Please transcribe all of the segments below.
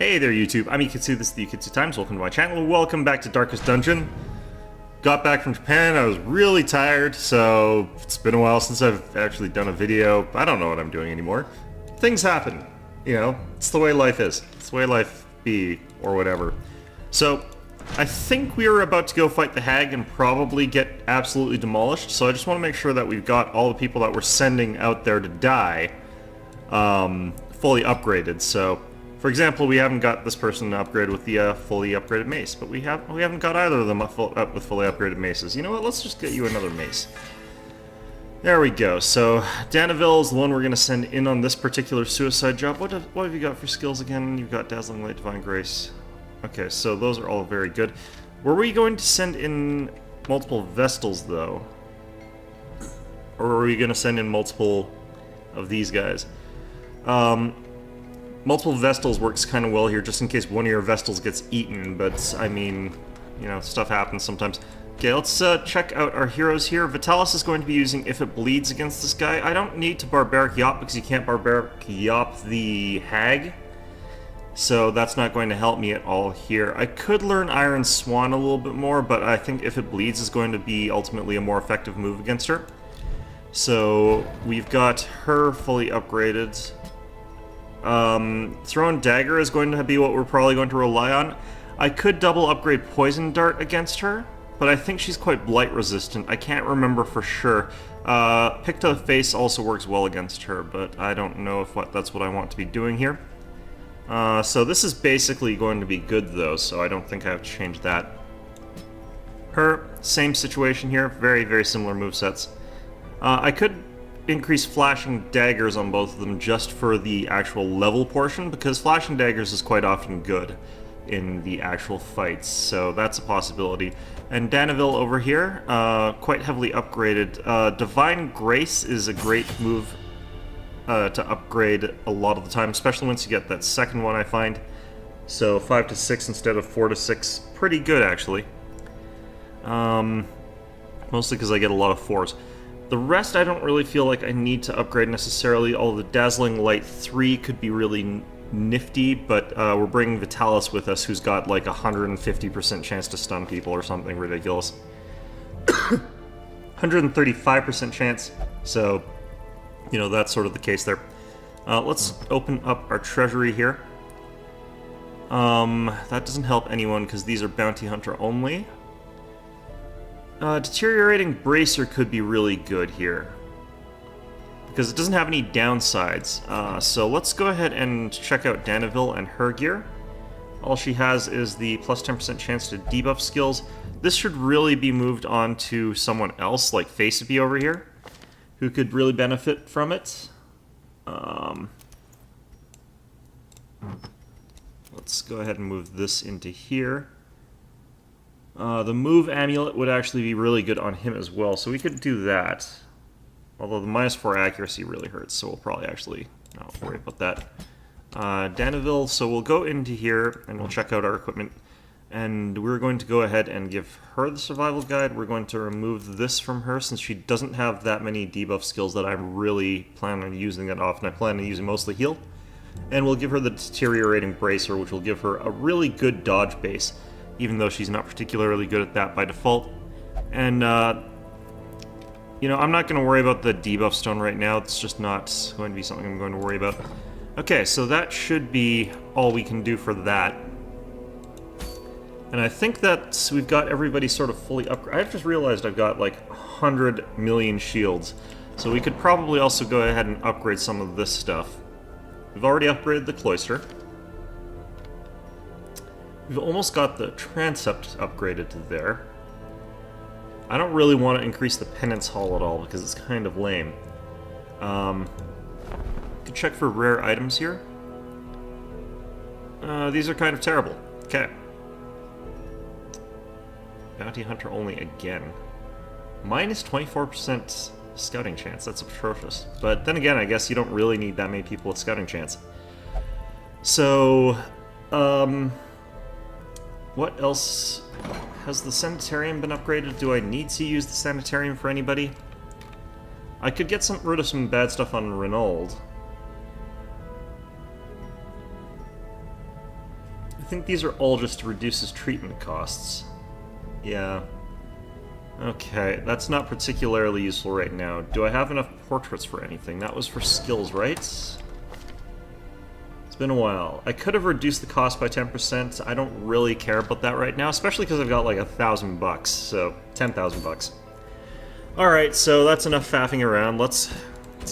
Hey there YouTube, I'm Yukitsu, this is the Yukitsu Times, welcome to my channel, welcome back to Darkest Dungeon. Got back from Japan, I was really tired, so it's been a while since I've actually done a video. I don't know what I'm doing anymore. Things happen, you know, it's the way life is. It's the way life be, or whatever. So, I think we are about to go fight the hag and probably get absolutely demolished, so I just want to make sure that we've got all the people that we're sending out there to die, fully upgraded. So, for example, we haven't got this person upgraded with the fully upgraded mace, but we haven't got either of them up with fully upgraded maces. You know what? Let's just get you another mace. There we go. So Danaville is the one we're going to send in on this particular suicide job. What have you got for skills again? You've got Dazzling Light, Divine Grace. Okay, so those are all very good. Were we going to send in multiple Vestals though, or were we going to send in multiple of these guys? Multiple Vestals works kind of well here, just in case one of your Vestals gets eaten, but, I mean, you know, stuff happens sometimes. Okay, let's check out our heroes here. Vitalis is going to be using If It Bleeds against this guy. I don't need to Barbaric Yop, because you can't Barbaric Yop the Hag, so that's not going to help me at all here. I could learn Iron Swan a little bit more, but I think If It Bleeds is going to be ultimately a more effective move against her. So, we've got her fully upgraded. Thrown Dagger is going to be what we're probably going to rely on. I could double upgrade Poison Dart against her, but I think she's quite blight resistant. I can't remember for sure. Pick to the Face also works well against her, but I don't know if that's what I want to be doing here. So this is basically going to be good though, so I don't think I have to change that. Her, same situation here, very, very similar movesets. I could increase Flashing Daggers on both of them just for the actual level portion, because Flashing Daggers is quite often good in the actual fights, so that's a possibility. And Danaville over here, quite heavily upgraded. Divine Grace is a great move to upgrade a lot of the time, especially once you get that second one, I find. So 5 to 6 instead of 4 to 6, pretty good actually. Mostly because I get a lot of 4s. The rest I don't really feel like I need to upgrade necessarily, although the Dazzling Light 3 could be really nifty, but we're bringing Vitalis with us, who's got like 150% chance to stun people or something ridiculous. 135% chance, so, you know, that's sort of the case there. Let's open up our treasury here. That doesn't help anyone because these are Bounty Hunter only. Deteriorating Bracer could be really good here, because it doesn't have any downsides. So let's go ahead and check out Danaville and her gear. All she has is the plus 10% chance to debuff skills. This should really be moved on to someone else, like Faceby over here, who could really benefit from it. Let's go ahead and move this into here. The move amulet would actually be really good on him as well, so we could do that. Although the -4 accuracy really hurts, so we'll probably actually not worry about that. Danaville, so we'll go into here and we'll check out our equipment. And we're going to go ahead and give her the survival guide. We're going to remove this from her since she doesn't have that many debuff skills that I really plan on using that often. I plan on using mostly heal. And we'll give her the deteriorating bracer, which will give her a really good dodge base, even though she's not particularly good at that by default. And, you know, I'm not going to worry about the debuff stone right now. It's just not going to be something I'm going to worry about. Okay, so that should be all we can do for that. And I think that we've got everybody sort of fully upgraded. I've just realized I've got like 100 million shields. So we could probably also go ahead and upgrade some of this stuff. We've already upgraded the Cloister. We've almost got the Transept upgraded to there. I don't really want to increase the Penance Hall at all because it's kind of lame. Could check for rare items here. These are kind of terrible. Okay. Bounty Hunter only again. Minus 24% scouting chance. That's atrocious. But then again, I guess you don't really need that many people with scouting chance. So, what else? Has the Sanitarium been upgraded? Do I need to use the Sanitarium for anybody? I could get rid of some bad stuff on Renauld. think these are all just to reduce his treatment costs. Yeah. Okay, that's not particularly useful right now. Do I have enough portraits for anything? That was for skills, right? It's been a while. I could have reduced the cost by 10%. I don't really care about that right now, especially because I've got like $1,000, so 10,000 bucks. Alright, so that's enough faffing around. Let's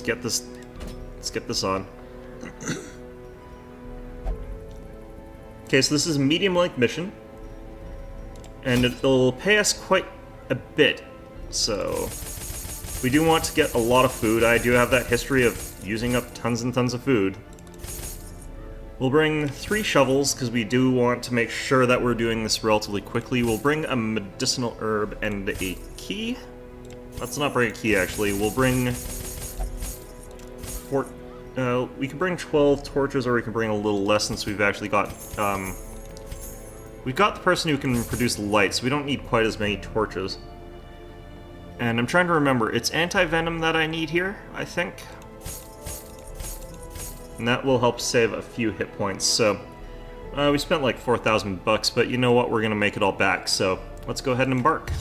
get this on. Okay, so this is a medium-length mission, and it'll pay us quite a bit, so we do want to get a lot of food. I do have that history of using up tons and tons of food. We'll bring 3 shovels, because we do want to make sure that we're doing this relatively quickly. We'll bring a medicinal herb and a key. Let's not bring a key, actually. We'll bring... we can bring 12 torches, or we can bring a little less, since we've actually got... we've got the person who can produce light, so we don't need quite as many torches. And I'm trying to remember, it's anti-venom that I need here, I think. And that will help save a few hit points, so... we spent like 4,000 bucks, but you know what, we're gonna make it all back, so let's go ahead and embark.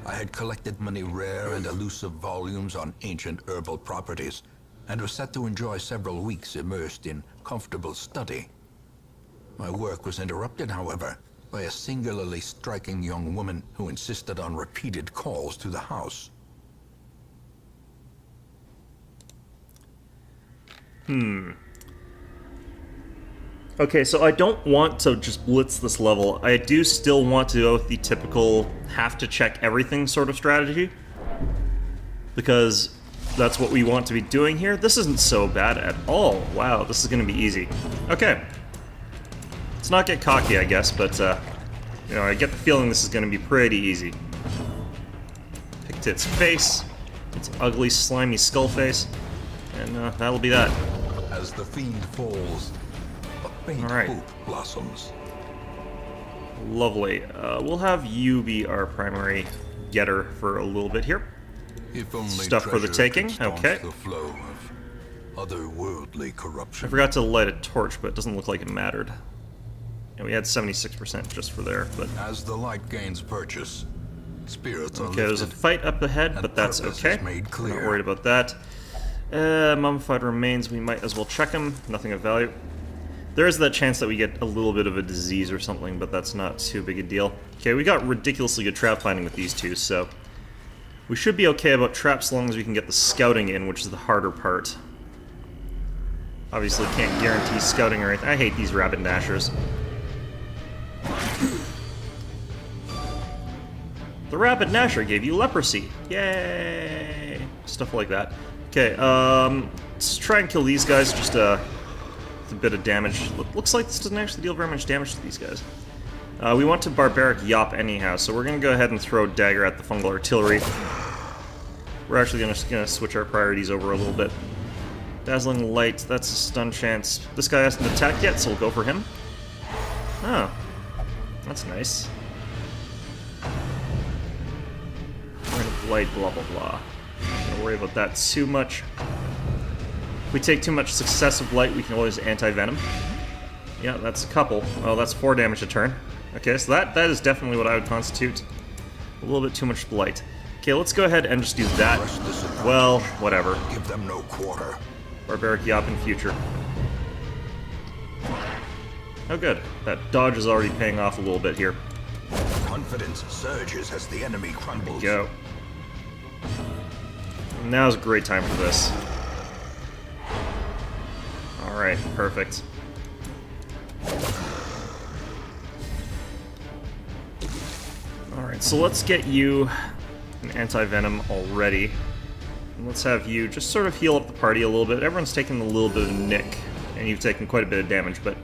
I had collected many rare and elusive volumes on ancient herbal properties, and was set to enjoy several weeks immersed in comfortable study. My work was interrupted, however, by a singularly striking young woman who insisted on repeated calls to the house. Okay, so I don't want to just blitz this level. I do still want to go with the typical have-to-check-everything sort of strategy, because that's what we want to be doing here. This isn't so bad at all. Wow, this is going to be easy. Okay. Let's not get cocky, I guess, but, you know, I get the feeling this is going to be pretty easy. Picked its face, its ugly, slimy skull face, and that'll be that. As the fiend falls, a faint hope blossoms. Lovely. We'll have you be our primary getter for a little bit here. If only stuff for the taking. Okay. The flow of otherworldly corruption. I forgot to light a torch, but it doesn't look like it mattered. And we had 76% just for there, but... As the light gains purchase, spirits are okay, there's a fight up ahead, but that's okay. Made clear. Not worried about that. Mummified remains, we might as well check them. Nothing of value. There is that chance that we get a little bit of a disease or something, but that's not too big a deal. Okay, we got ridiculously good trap finding with these two, so... we should be okay about traps as long as we can get the scouting in, which is the harder part. Obviously can't guarantee scouting or anything. I hate these rabbit gnashers. The rabbit gnasher gave you leprosy. Yay! Stuff like that. Okay, let's try and kill these guys, just a bit of damage. Looks like this doesn't actually deal very much damage to these guys. We want to barbaric yop anyhow, so we're going to go ahead and throw dagger at the fungal artillery. We're actually going to switch our priorities over a little bit. Dazzling light, that's a stun chance. This guy hasn't attacked yet, so we'll go for him. Oh, that's nice. Light, blah blah blah. Don't worry about that too much. If we take too much successive light, we can always anti-venom. Yeah, that's a couple. Oh, that's 4 damage a turn. Okay, so that is definitely what I would constitute a little bit too much light. Okay, let's go ahead and just do that. Well, whatever. Give them no quarter. Barbaric Yop in future. Oh good. That dodge is already paying off a little bit here. Confidence surges as the enemy crumbles. There we go. Now's a great time for this. Alright, perfect. Alright, so let's get you an anti-venom already. And let's have you just sort of heal up the party a little bit. Everyone's taking a little bit of a nick, and you've taken quite a bit of damage, but...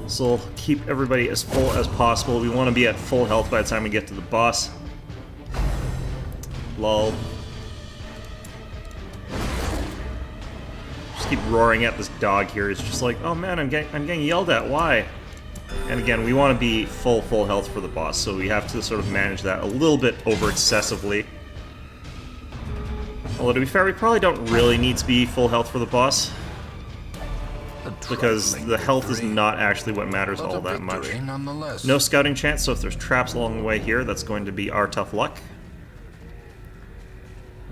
so we'll keep everybody as full as possible. We want to be at full health by the time we get to the boss. Lol. Just keep roaring at this dog here. It's just like, oh man, I'm getting yelled at. Why? And again, we want to be full health for the boss, so we have to sort of manage that a little bit over excessively. Although to be fair, we probably don't really need to be full health for the boss. because the health is not actually what matters all that much. No scouting chance, so if there's traps along the way here, that's going to be our tough luck.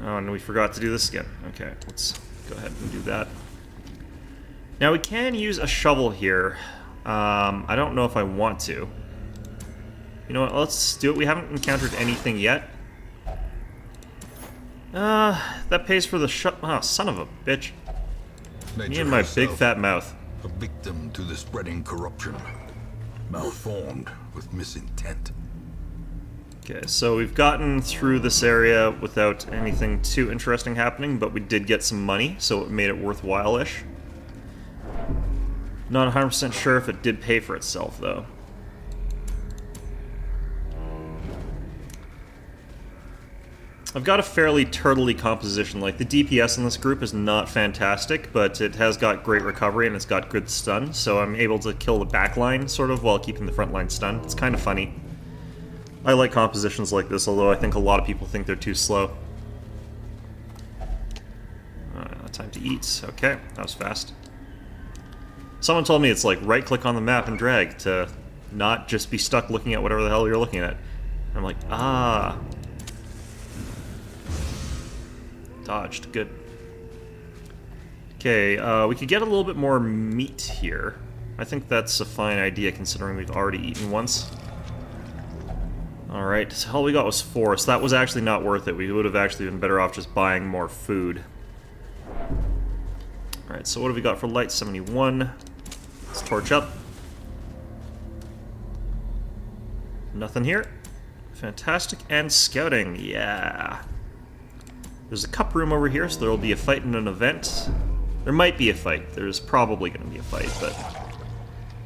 Oh, and we forgot to do this again. Okay, let's go ahead and do that. Now we can use a shovel here. I don't know if I want to. You know what, let's do it. We haven't encountered anything yet. That pays for the oh, son of a bitch. Me and my big fat mouth. A victim to the spreading corruption. Malformed with misintent. Okay, so we've gotten through this area without anything too interesting happening, but we did get some money, so it made it worthwhile-ish. Not 100% sure if it did pay for itself, though. I've got a fairly turtley composition. Like, the DPS in this group is not fantastic, but it has got great recovery and it's got good stun, so I'm able to kill the back line, sort of, while keeping the front line stunned. It's kind of funny. I like compositions like this, although I think a lot of people think they're too slow. Time to eat. Okay, that was fast. Someone told me it's like right-click on the map and drag to not just be stuck looking at whatever the hell you're looking at. I'm like, ah. Dodged. Good. Okay, we could get a little bit more meat here. I think that's a fine idea considering we've already eaten once. Alright, so all we got was 4, so that was actually not worth it. We would have actually been better off just buying more food. Alright, so what have we got for light? 71. Let's torch up. Nothing here. Fantastic. And scouting, yeah. There's a cup room over here, so there will be a fight in an event. There might be a fight. There's probably going to be a fight, but...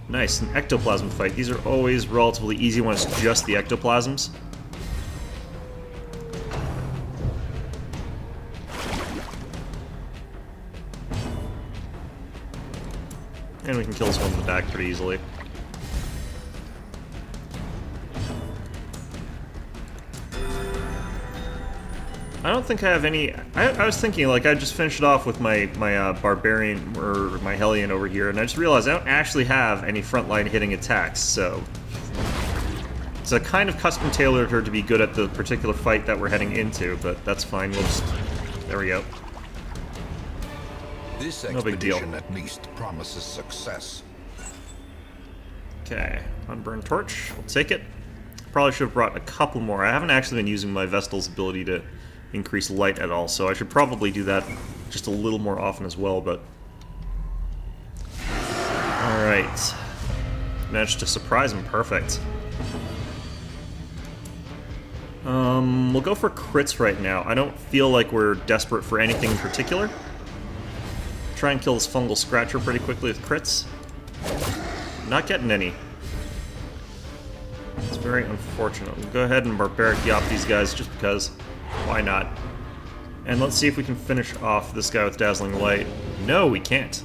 Nice, an ectoplasm fight. These are always relatively easy when it's just the ectoplasms. And we can kill this one in the back pretty easily. I don't think I have any... I was thinking, like, I just finished it off with my Barbarian, or my Hellion over here, and I just realized I don't actually have any frontline hitting attacks, so... It's a kind of custom tailored her to be good at the particular fight that we're heading into, but that's fine, we'll just... There we go. This no big deal. expedition at least promises success. Okay, unburned torch, we'll take it. Probably should have brought a couple more. I haven't actually been using my Vestal's ability to increase light at all, so I should probably do that just a little more often as well, but... Alright. Managed to surprise him, perfect. We'll go for crits right now. I don't feel like we're desperate for anything in particular. Try and kill this fungal scratcher pretty quickly with crits. Not getting any. It's very unfortunate. We'll go ahead and barbaric yop these guys just because. Why not? And let's see if we can finish off this guy with dazzling light. No, we can't.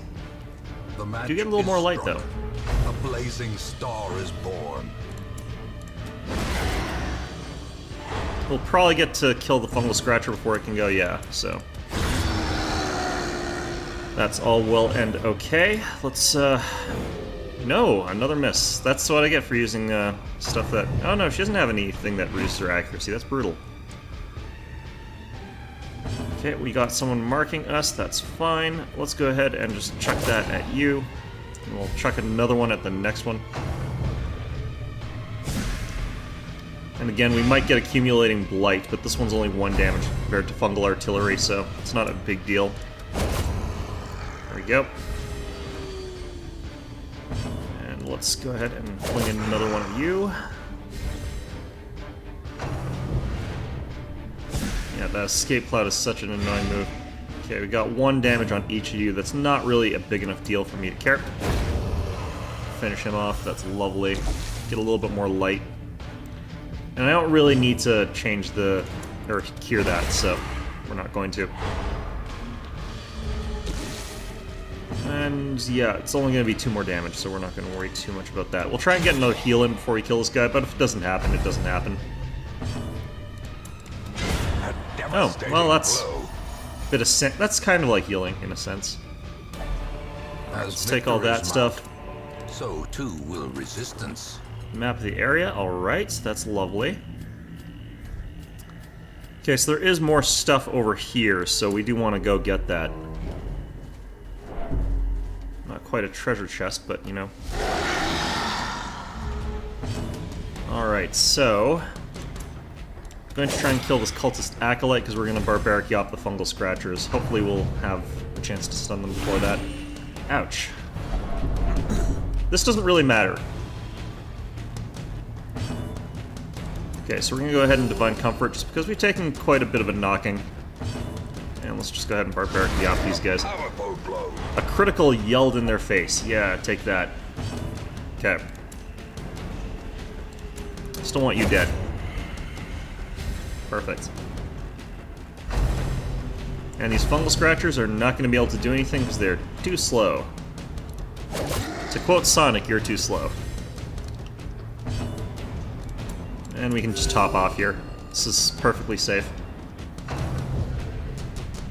Do get a little more light though. A blazing star is born. We'll probably get to kill the fungal scratcher before it can go, yeah, so. That's all well and okay. Let's, no, another miss. That's what I get for using, stuff that... Oh no, she doesn't have anything that reduces her accuracy. That's brutal. Okay, we got someone marking us. That's fine. Let's go ahead and just chuck that at you. And we'll chuck another one at the next one. And again, we might get accumulating blight, but this one's only 1 damage compared to fungal artillery, so it's not a big deal. There we go. And let's go ahead and fling in another one of you. Yeah, that escape cloud is such an annoying move. Okay, we got 1 damage on each of you. That's not really a big enough deal for me to care. Finish him off. That's lovely. Get a little bit more light. And I don't really need to change the... or cure that, so we're not going to. And yeah, it's only going to be 2 more damage, so we're not going to worry too much about that. We'll try and get another heal in before we kill this guy, but if it doesn't happen, it doesn't happen. Oh, well, that's a bit of that's kind of like healing in a sense. Let's take all that stuff. So too will resistance. Map of the area, alright, that's lovely. Okay, so there is more stuff over here, so we do want to go get that. Not quite a treasure chest, but you know. Alright, so I'm going to try and kill this cultist acolyte because we're going to barbaric yop the fungal scratchers. Hopefully we'll have a chance to stun them before that. Ouch. This doesn't really matter. Okay, so we're going to go ahead and Divine Comfort just because we've taken quite a bit of a knocking. And let's just go ahead and barbaric yop these guys. A critical yelled in their face. Yeah, take that. Okay. Still want you dead. Perfect. And these fungal scratchers are not going to be able to do anything because they're too slow. To quote Sonic, you're too slow. And we can just top off here. This is perfectly safe.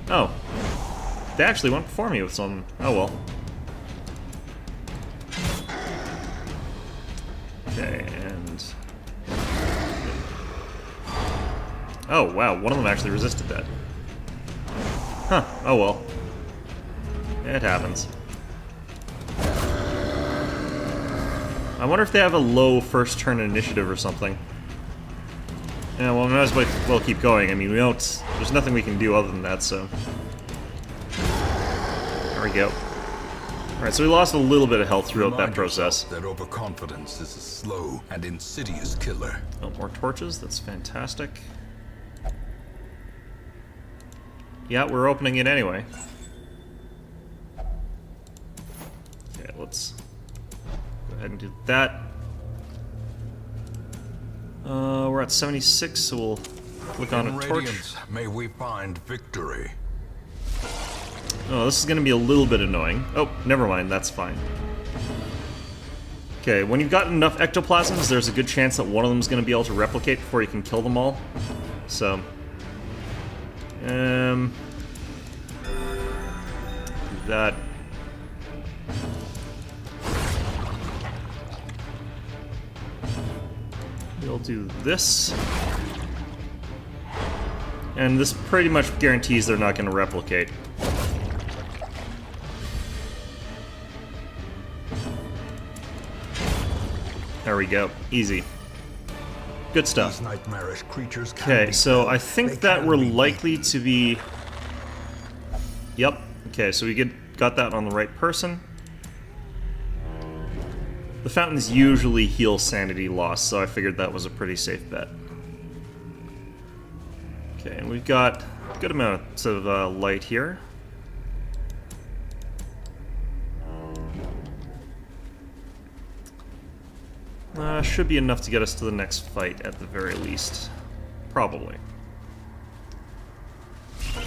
Oh. They actually went before me with some... Oh well. Okay, and... Oh, wow, one of them actually resisted that. Huh, oh well. It happens. I wonder if they have a low first turn initiative or something. Yeah, well, we might as well keep going. I mean, we don't... There's nothing we can do other than that, so... There we go. Alright, so we lost a little bit of health throughout that process. That overconfidence is a slow and insidious killer. Oh, more torches. That's fantastic. Yeah, we're opening it anyway. Okay, let's go ahead and do that. We're at 76, so we'll click on a torch. Radiance, may we find victory. Oh, this is going to be a little bit annoying. Oh, never mind, that's fine. Okay, when you've got enough ectoplasms, there's a good chance that one of them is going to be able to replicate before you can kill them all. So... that. We'll do this. And this pretty much guarantees they're not going to replicate. There we go. Easy. Good stuff. These nightmarish creatures Okay, so I think that we're likely to be... Yep. Okay, so we got that on the right person. The fountains usually heal sanity loss, so I figured that was a pretty safe bet. Okay, and we've got a good amount of light here. Should be enough to get us to the next fight at the very least. Probably.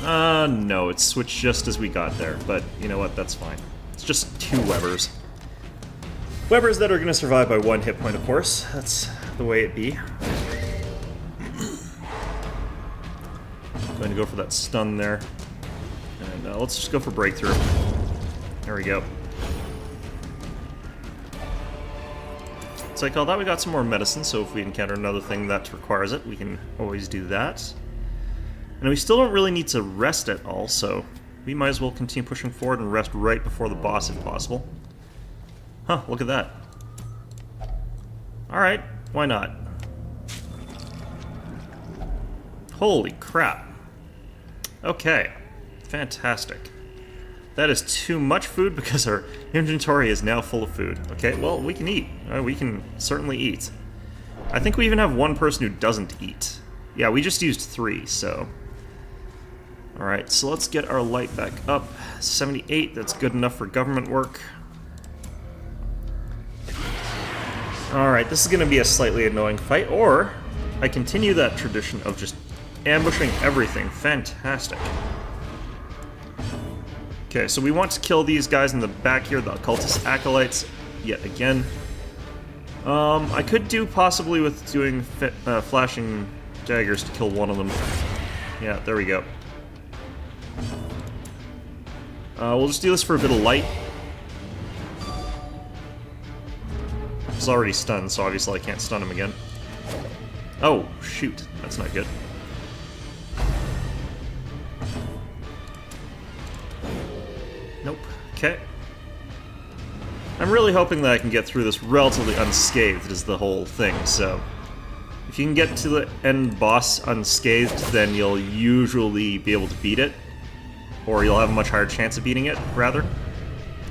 No, it switched just as we got there, but you know what, that's fine. It's just 2 Webers. Webers that are going to survive by 1 hit point, of course. That's the way it be. Going to go for that stun there. And let's just go for breakthrough. There we go. It's like, oh, that we got some more medicine, so if we encounter another thing that requires it, we can always do that. And we still don't really need to rest at all, so we might as well continue pushing forward and rest right before the boss if possible. Huh, look at that. Alright, why not? Holy crap. Okay, fantastic. That is too much food because our inventory is now full of food. Okay, well, we can eat. We can certainly eat. I think we even have one person who doesn't eat. Yeah, we just used 3, so... Alright, so let's get our light back up. 78, that's good enough for government work. Alright, this is going to be a slightly annoying fight, or I continue that tradition of just ambushing everything. Fantastic. Okay, so we want to kill these guys in the back here, the occultist acolytes, yet again. I could do possibly with doing flashing daggers to kill one of them. Yeah, there we go. We'll just do this for a bit of light. is already stunned, so obviously I can't stun him again. Oh, shoot. That's not good. Nope. Okay. I'm really hoping that I can get through this relatively unscathed is the whole thing, so... If you can get to the end boss unscathed, then you'll usually be able to beat it. Or you'll have a much higher chance of beating it, rather.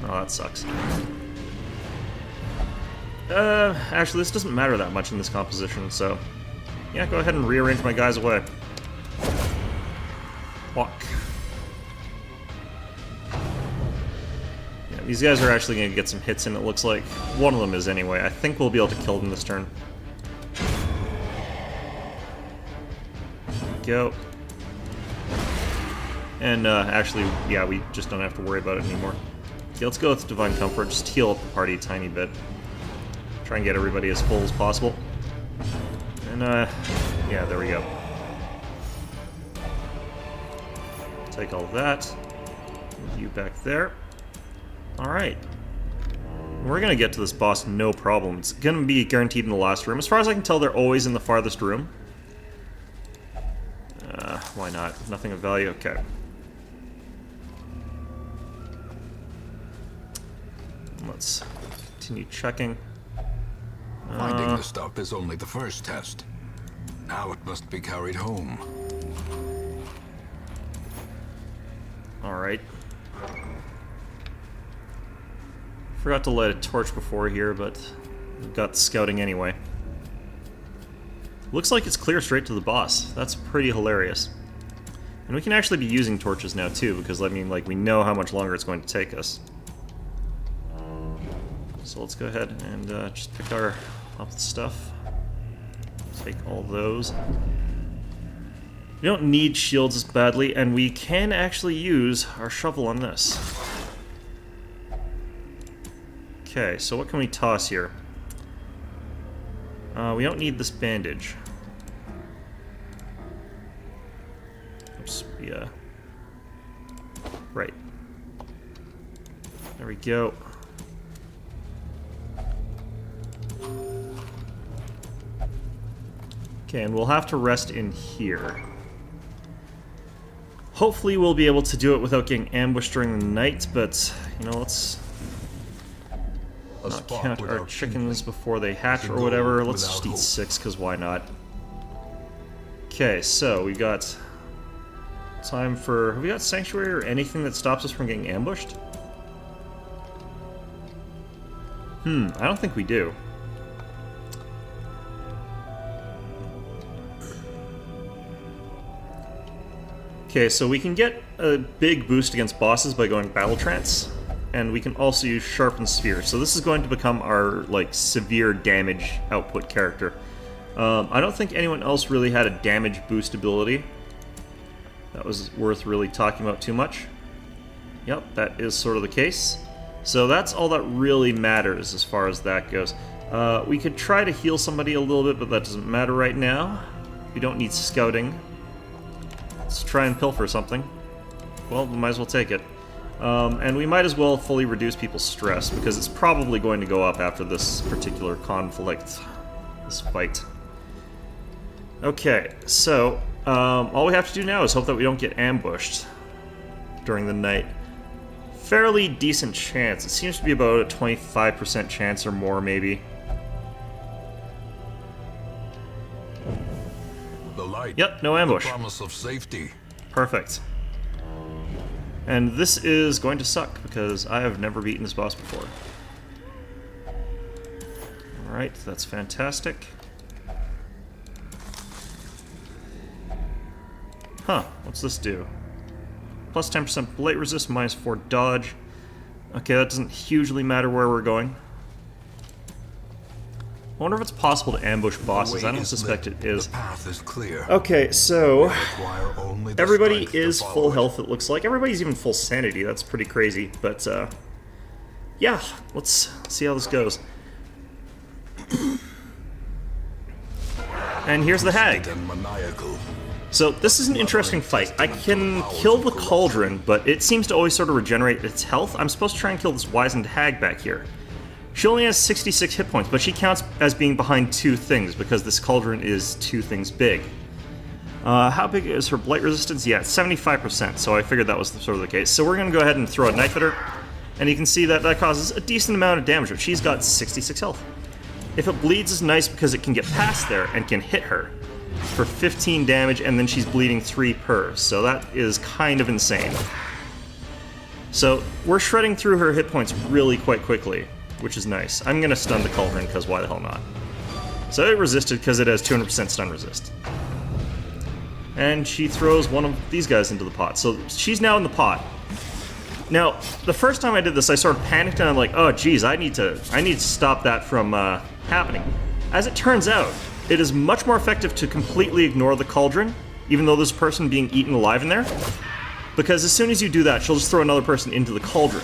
Oh, that sucks. Actually, this doesn't matter that much in this composition, so... Yeah, go ahead and rearrange my guys away. Walk. Yeah, these guys are actually going to get some hits in, it looks like. One of them is, anyway. I think we'll be able to kill them this turn. Go. And, actually, yeah, we just don't have to worry about it anymore. Okay, let's go with Divine Comfort. Just heal up the party a tiny bit. Try and get everybody as full as possible. And, yeah, there we go. Take all that. Move you back there. Alright. We're gonna get to this boss no problem. It's gonna be guaranteed in the last room. As far as I can tell, they're always in the farthest room. Why not? Nothing of value? Okay. Let's continue checking. Finding the stuff is only the first test. Now it must be carried home. Alright. Forgot to light a torch before here, but we've got scouting anyway. Looks like it's clear straight to the boss. That's pretty hilarious. And we can actually be using torches now too, because I mean, like, we know how much longer it's going to take us. So let's go ahead and just pick our up the stuff. Take all those. We don't need shields as badly, and we can actually use our shovel on this. Okay, so what can we toss here? We don't need this bandage. Oops, right. There we go. Okay, and we'll have to rest in here. Hopefully we'll be able to do it without getting ambushed during the night, but, you know, let's not count our chickens before they hatch or whatever. Let's just eat 6, because why not? Okay, so we got time for... Have we got Sanctuary or anything that stops us from getting ambushed? I don't think we do. Okay, so we can get a big boost against bosses by going Battle Trance, and we can also use Sharpened Sphere. So this is going to become our, like, severe damage output character. I don't think anyone else really had a damage boost ability that was worth really talking about too much. Yep, that is sort of the case. So that's all that really matters as far as that goes. We could try to heal somebody a little bit, but that doesn't matter right now. We don't need scouting. Let's try and pilfer something. Well, we might as well take it. And we might as well fully reduce people's stress, because it's probably going to go up after this particular conflict, this fight. Okay, so all we have to do now is hope that we don't get ambushed during the night. Fairly decent chance. It seems to be about a 25% chance or more, maybe. The light. Yep, no ambush. The promise of safety. Perfect. And this is going to suck, because I have never beaten this boss before. Alright, that's fantastic. Huh, what's this do? Plus 10% blight resist, minus 4 dodge. Okay, that doesn't hugely matter where we're going. I wonder if it's possible to ambush bosses. I don't suspect it is. The path is clear. Okay, so everybody strength is to follow full it. health, it looks like. Everybody's even full sanity. That's pretty crazy. But, yeah, let's see how this goes. And here's the hag. And maniacal. So this is an interesting fight. I can kill the cauldron, but it seems to always sort of regenerate its health. I'm supposed to try and kill this wizened hag back here. She only has 66 hit points, but she counts as being behind 2 things because this cauldron is 2 things big. How big is her blight resistance? Yeah, it's 75%, so I figured that was sort of the case. So we're going to go ahead and throw a knife at her, and you can see that that causes a decent amount of damage, but she's got 66 health. If it bleeds, is nice because it can get past there and can hit her for 15 damage, and then she's bleeding 3 per, so that is kind of insane. So we're shredding through her hit points really quite quickly, which is nice. I'm going to stun the cauldron because why the hell not? So it resisted because it has 200% stun resist. And she throws one of these guys into the pot. So she's now in the pot. Now, the first time I did this, I sort of panicked and I'm like, oh geez, I need to stop that from happening. As it turns out, it is much more effective to completely ignore the cauldron, even though there's a person being eaten alive in there. Because as soon as you do that, she'll just throw another person into the cauldron.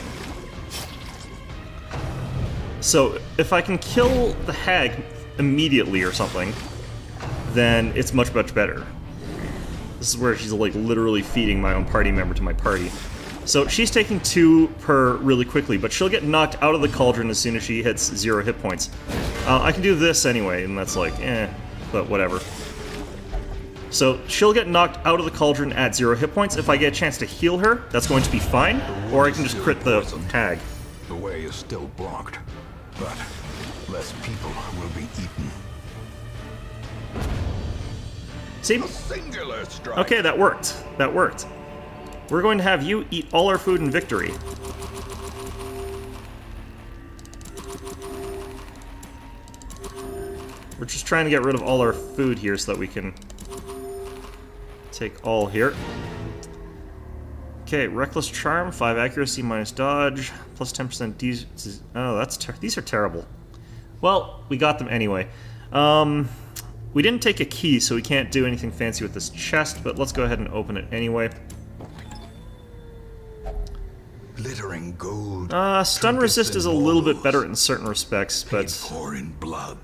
So if I can kill the hag immediately or something, then it's much, much better. This is where she's like literally feeding my own party member to my party. So she's taking 2 per really quickly, but she'll get knocked out of the cauldron as soon as she hits 0 hit points. I can do this anyway, and that's like, but whatever. So she'll get knocked out of the cauldron at 0 hit points. If I get a chance to heal her, that's going to be fine, or I can just crit the hag. The way is still blocked, but less people will be eaten. See? A singular strike. Okay, that worked. That worked. We're going to have you eat all our food in victory. We're just trying to get rid of all our food here so that we can take all here. Okay, Reckless Charm, 5 accuracy minus dodge, plus 10% oh, these are terrible. Well, we got them anyway. We didn't take a key, so we can't do anything fancy with this chest, but let's go ahead and open it anyway. Glittering gold. Stun resist is a little bit better in certain respects, but pour in blood.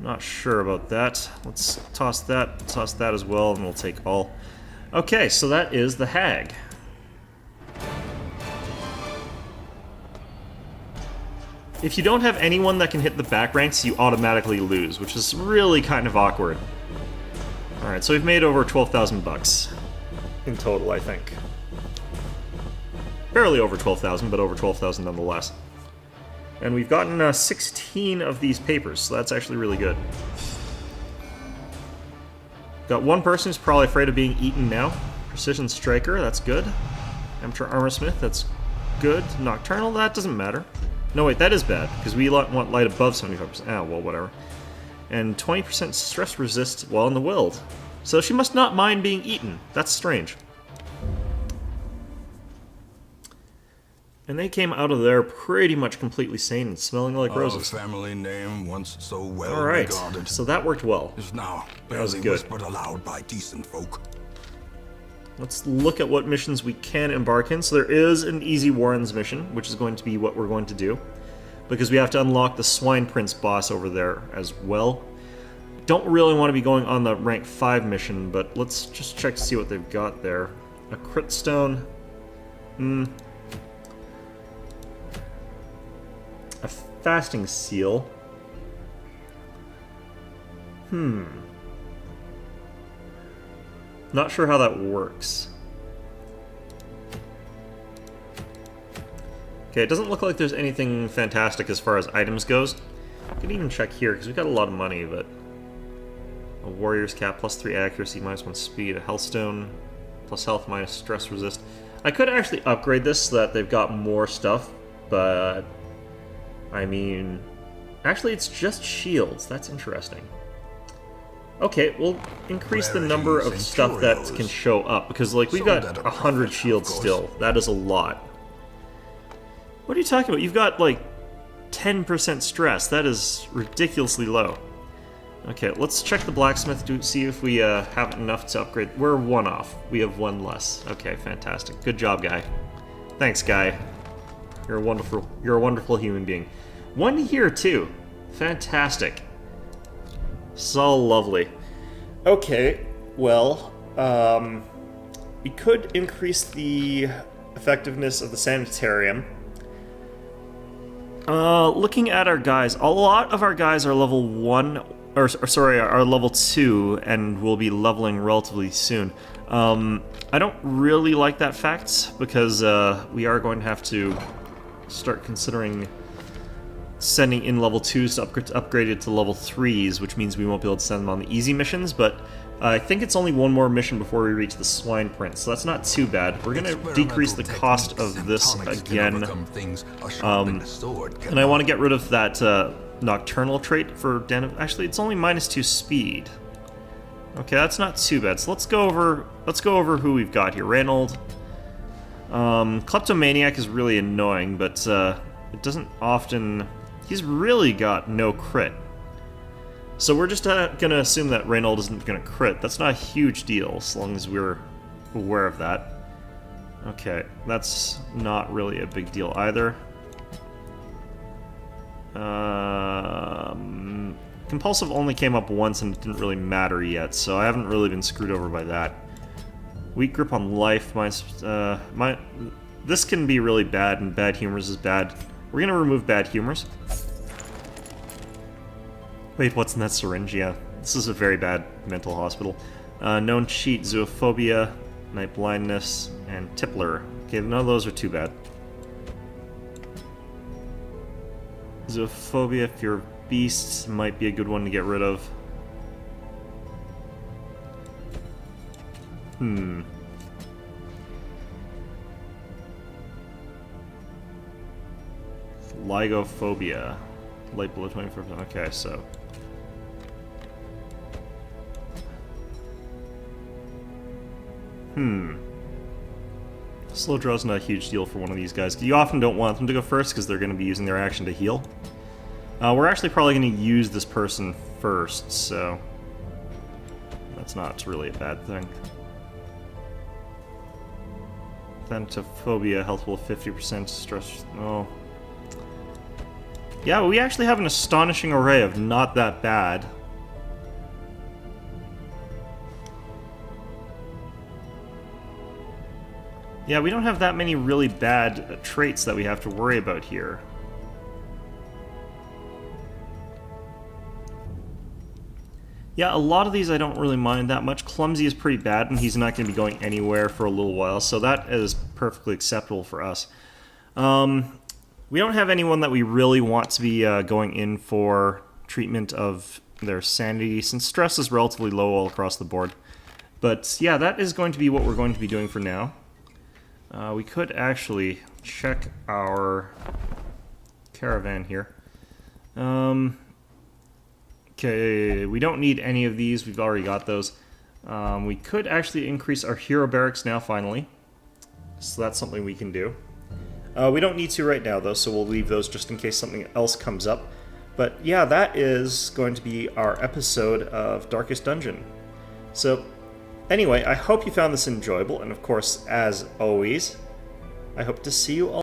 Not sure about that. Let's toss that as well, and we'll take all. Okay, so that is the hag. If you don't have anyone that can hit the back ranks, you automatically lose, which is really kind of awkward. Alright, so we've made over 12,000 bucks in total, I think. Barely over 12,000, but over 12,000 nonetheless. And we've gotten 16 of these papers, so that's actually really good. Got one person who's probably afraid of being eaten now. Precision Striker, that's good. Amateur Armorsmith, that's good. Nocturnal, that doesn't matter. No, wait, that is bad, because we want light above 75%. Ah, well, whatever. And 20% stress resist while in the wild. So she must not mind being eaten. That's strange. And they came out of there pretty much completely sane and smelling like roses. A family name once so well Alright, regarded so that worked well. is now That was barely good. whispered aloud by decent folk. Let's look at what missions we can embark in. So there is an Easy Warrens mission, which is going to be what we're going to do. Because we have to unlock the Swine Prince boss over there as well. Don't really want to be going on the rank 5 mission, but let's just check to see what they've got there. A crit stone. A fasting seal. Not sure how that works. Okay, it doesn't look like there's anything fantastic as far as items goes. I can even check here, because we've got a lot of money, but... A warrior's cap, plus 3 accuracy, minus 1 speed, a healthstone, plus health, minus stress resist. I could actually upgrade this so that they've got more stuff, but... I mean... Actually, it's just shields. That's interesting. Okay, we'll increase the number of stuff that can show up, because, like, we've got 100 shields still. That is a lot. What are you talking about? You've got, like, 10% stress. That is ridiculously low. Okay, let's check the blacksmith to see if we have enough to upgrade. We're 1 off. We have 1 less. Okay, fantastic. Good job, guy. Thanks, guy. You're a wonderful human being. 1 here, too. Fantastic. So lovely. Okay, well, we could increase the effectiveness of the sanitarium. Looking at our guys, a lot of our guys are level 1, or sorry, are level 2, and will be leveling relatively soon. I don't really like that fact, because we are going to have to start considering sending in level 2s to upgrade it to level 3s, which means we won't be able to send them on the easy missions, but I think it's only one more mission before we reach the Swine Prince, so that's not too bad. We're going to decrease the cost of this again, and I want to get rid of that Nocturnal trait for actually, it's only -2 speed. Okay, that's not too bad. So let's go over who we've got here. Reynold. Kleptomaniac is really annoying, but it doesn't often. He's really got no crit. So we're just gonna assume that Reynold isn't gonna crit. That's not a huge deal, as long as we're aware of that. Okay, that's not really a big deal either. Compulsive only came up once and it didn't really matter yet, so I haven't really been screwed over by that. Weak grip on life, this can be really bad, and bad humors is bad. We're gonna remove bad humors. Wait, what's in that syringe? Yeah, this is a very bad mental hospital. Known cheat, zoophobia, night blindness, and tippler. Okay, none of those are too bad. Zoophobia, fear of beasts, might be a good one to get rid of. Lygophobia. Light below 24%. Okay, so. Slow draw's not a huge deal for one of these guys. You often don't want them to go first because they're going to be using their action to heal. We're actually probably going to use this person first, so that's not really a bad thing. Thanatophobia, health will 50%, stress. Oh. Yeah, we actually have an astonishing array of not that bad. Yeah, we don't have that many really bad traits that we have to worry about here. Yeah, a lot of these I don't really mind that much. Clumsy is pretty bad, and he's not going to be going anywhere for a little while, so that is perfectly acceptable for us. We don't have anyone that we really want to be going in for treatment of their sanity, since stress is relatively low all across the board. But yeah, that is going to be what we're going to be doing for now. We could actually check our caravan here. Okay, we don't need any of these. We've already got those. We could actually increase our hero barracks now, finally. So that's something we can do. We don't need to right now, though, so we'll leave those just in case something else comes up. But yeah, that is going to be our episode of Darkest Dungeon. So anyway, I hope you found this enjoyable, and of course, as always, I hope to see you all